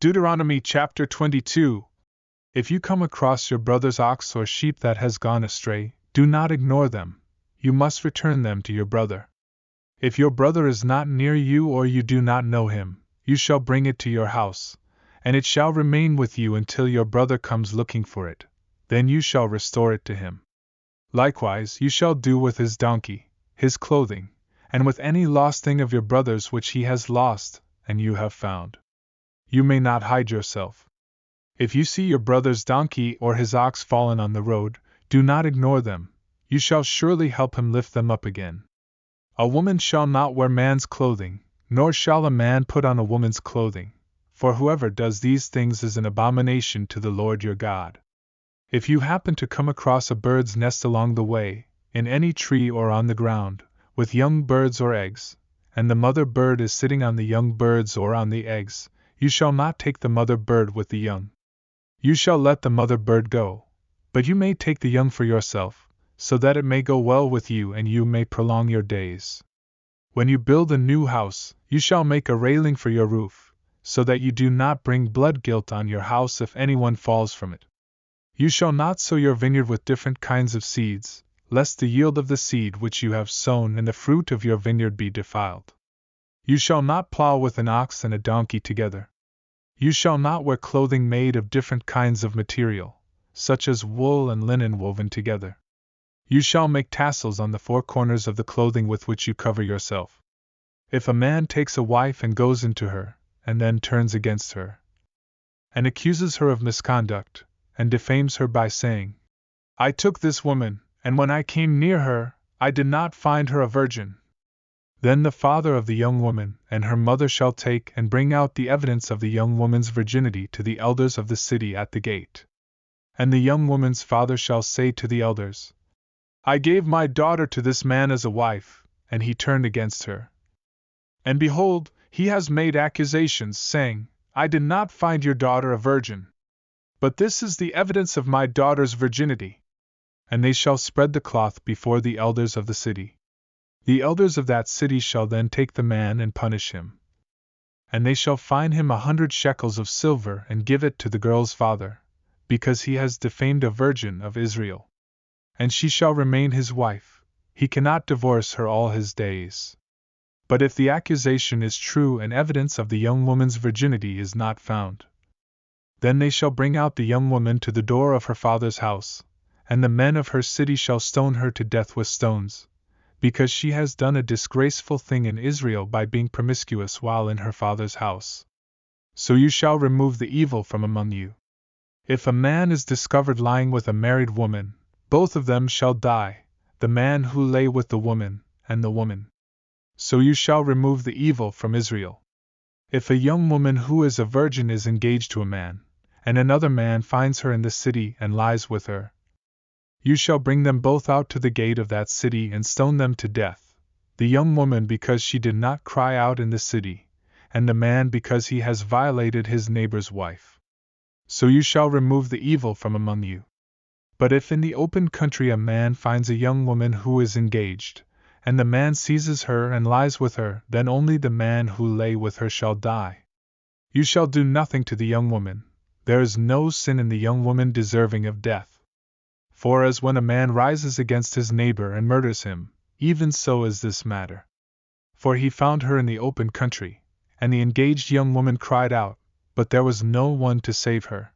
Deuteronomy Chapter 22. If you come across your brother's ox or sheep that has gone astray, do not ignore them. You must return them to your brother. If your brother is not near you or you do not know him, you shall bring it to your house, and it shall remain with you until your brother comes looking for it. Then you shall restore it to him. Likewise, you shall do with his donkey, his clothing, and with any lost thing of your brother's which he has lost, and you have found. You may not hide yourself. If you see your brother's donkey or his ox fallen on the road, do not ignore them. You shall surely help him lift them up again. A woman shall not wear man's clothing, nor shall a man put on a woman's clothing, for whoever does these things is an abomination to the Lord your God. If you happen to come across a bird's nest along the way, in any tree or on the ground, with young birds or eggs, and the mother bird is sitting on the young birds or on the eggs, you shall not take the mother bird with the young. You shall let the mother bird go, but you may take the young for yourself, so that it may go well with you and you may prolong your days. When you build a new house, you shall make a railing for your roof, so that you do not bring blood guilt on your house if anyone falls from it. You shall not sow your vineyard with different kinds of seeds, lest the yield of the seed which you have sown and the fruit of your vineyard be defiled. You shall not plow with an ox and a donkey together. You shall not wear clothing made of different kinds of material, such as wool and linen woven together. You shall make tassels on the four corners of the clothing with which you cover yourself. If a man takes a wife and goes into her, and then turns against her, and accuses her of misconduct, and defames her by saying, I took this woman, and when I came near her, I did not find her a virgin. Then the father of the young woman and her mother shall take and bring out the evidence of the young woman's virginity to the elders of the city at the gate. And the young woman's father shall say to the elders, I gave my daughter to this man as a wife, and he turned against her. And behold, he has made accusations, saying, I did not find your daughter a virgin. But this is the evidence of my daughter's virginity. And they shall spread the cloth before the elders of the city. The elders of that city shall then take the man and punish him. And they shall fine him 100 shekels of silver and give it to the girl's father, because he has defamed a virgin of Israel. And she shall remain his wife, he cannot divorce her all his days. But if the accusation is true and evidence of the young woman's virginity is not found, then they shall bring out the young woman to the door of her father's house, and the men of her city shall stone her to death with stones, because she has done a disgraceful thing in Israel by being promiscuous while in her father's house. So you shall remove the evil from among you. If a man is discovered lying with a married woman, both of them shall die, the man who lay with the woman, and the woman. So you shall remove the evil from Israel. If a young woman who is a virgin is engaged to a man, and another man finds her in the city and lies with her, you shall bring them both out to the gate of that city and stone them to death, the young woman because she did not cry out in the city, and the man because he has violated his neighbor's wife. So you shall remove the evil from among you. But if in the open country a man finds a young woman who is engaged, and the man seizes her and lies with her, then only the man who lay with her shall die. You shall do nothing to the young woman. There is no sin in the young woman deserving of death. For as when a man rises against his neighbor and murders him, even so is this matter. For he found her in the open country, and the engaged young woman cried out, but there was no one to save her.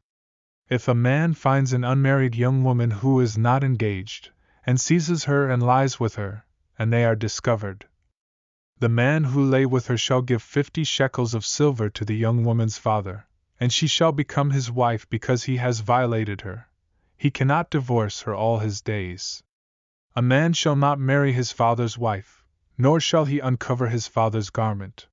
If a man finds an unmarried young woman who is not engaged, and seizes her and lies with her, and they are discovered, the man who lay with her shall give 50 shekels of silver to the young woman's father, and she shall become his wife because he has violated her. He cannot divorce her all his days. A man shall not marry his father's wife, nor shall he uncover his father's garment.